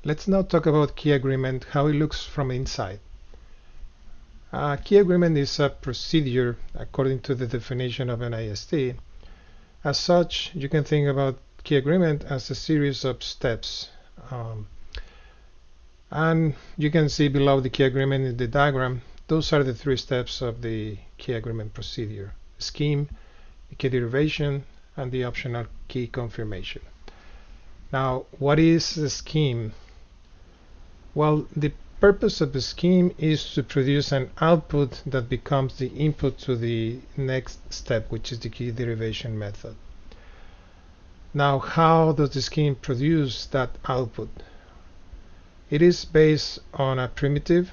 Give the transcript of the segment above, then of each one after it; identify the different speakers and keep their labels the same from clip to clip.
Speaker 1: Let's now talk about key agreement, how it looks from inside. Key agreement is a procedure according to the definition of NIST. As such, you can think about key agreement as a series of steps. And you can see below the key agreement in the diagram, those are the three steps of the key agreement procedure: scheme, the key derivation, and the optional key confirmation. Now, what is the scheme? Well, the purpose of the scheme is to produce an output that becomes the input to the next step, which is the key derivation method. Now, how does the scheme produce that output? It is based on a primitive.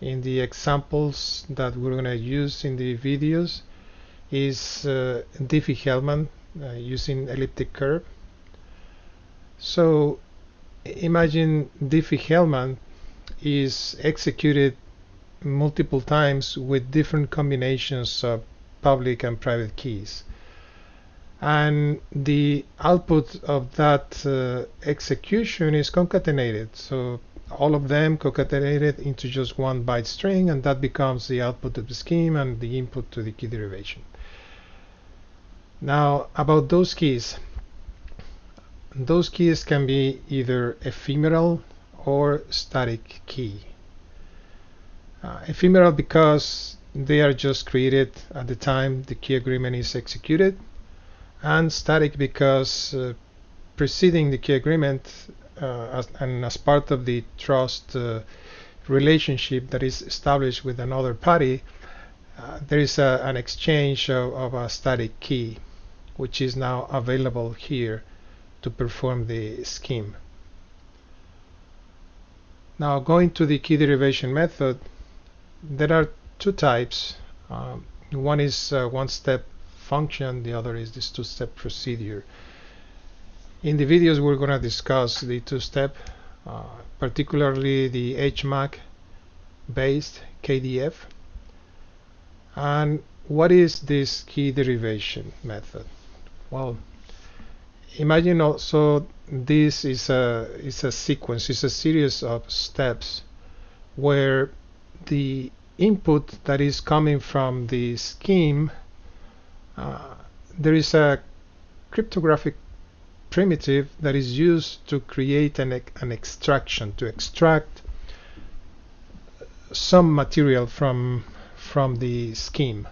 Speaker 1: In the examples that we're going to use in the videos is Diffie-Hellman using elliptic curve. So imagine Diffie-Hellman is executed multiple times with different combinations of public and private keys, and the output of that execution is concatenated, so all of them concatenated into just one byte string, and that becomes the output of the scheme and the input to the key derivation. Now, about those keys can be either ephemeral or static key. Ephemeral because they are just created at the time the key agreement is executed, and static because preceding the key agreement as part of the trust relationship that is established with another party, there is an exchange of a static key, which is now available here to perform the scheme. Now, going to the key derivation method, there are two types. One is one-step function, the other is this two-step procedure. In the videos we're going to discuss the two-step, particularly the HMAC based KDF. And what is this key derivation method? Well, imagine also this is a sequence, it's a series of steps where the input that is coming from the scheme, there is a cryptographic primitive that is used to create an extraction, to extract some material from the scheme.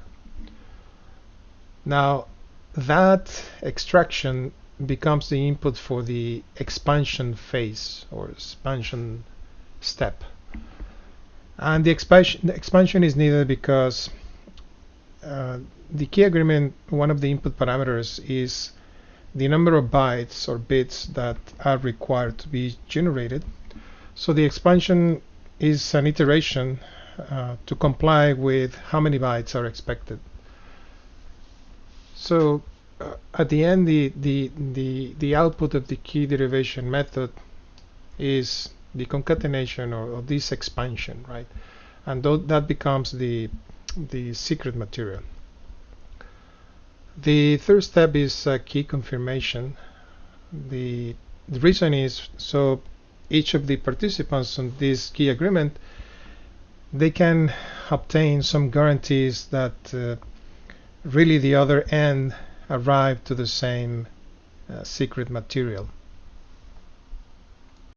Speaker 1: Now, that extraction becomes the input for the expansion phase or expansion step. And the expansion is needed because the key agreement, one of the input parameters is the number of bytes or bits that are required to be generated. So the expansion is an iteration to comply with how many bytes are expected. So at the end, the output of the key derivation method is the concatenation of this expansion, right? And that becomes the secret material. The third step is key confirmation. The reason is so each of the participants on this key agreement, they can obtain some guarantees that really the other end arrive to the same secret material.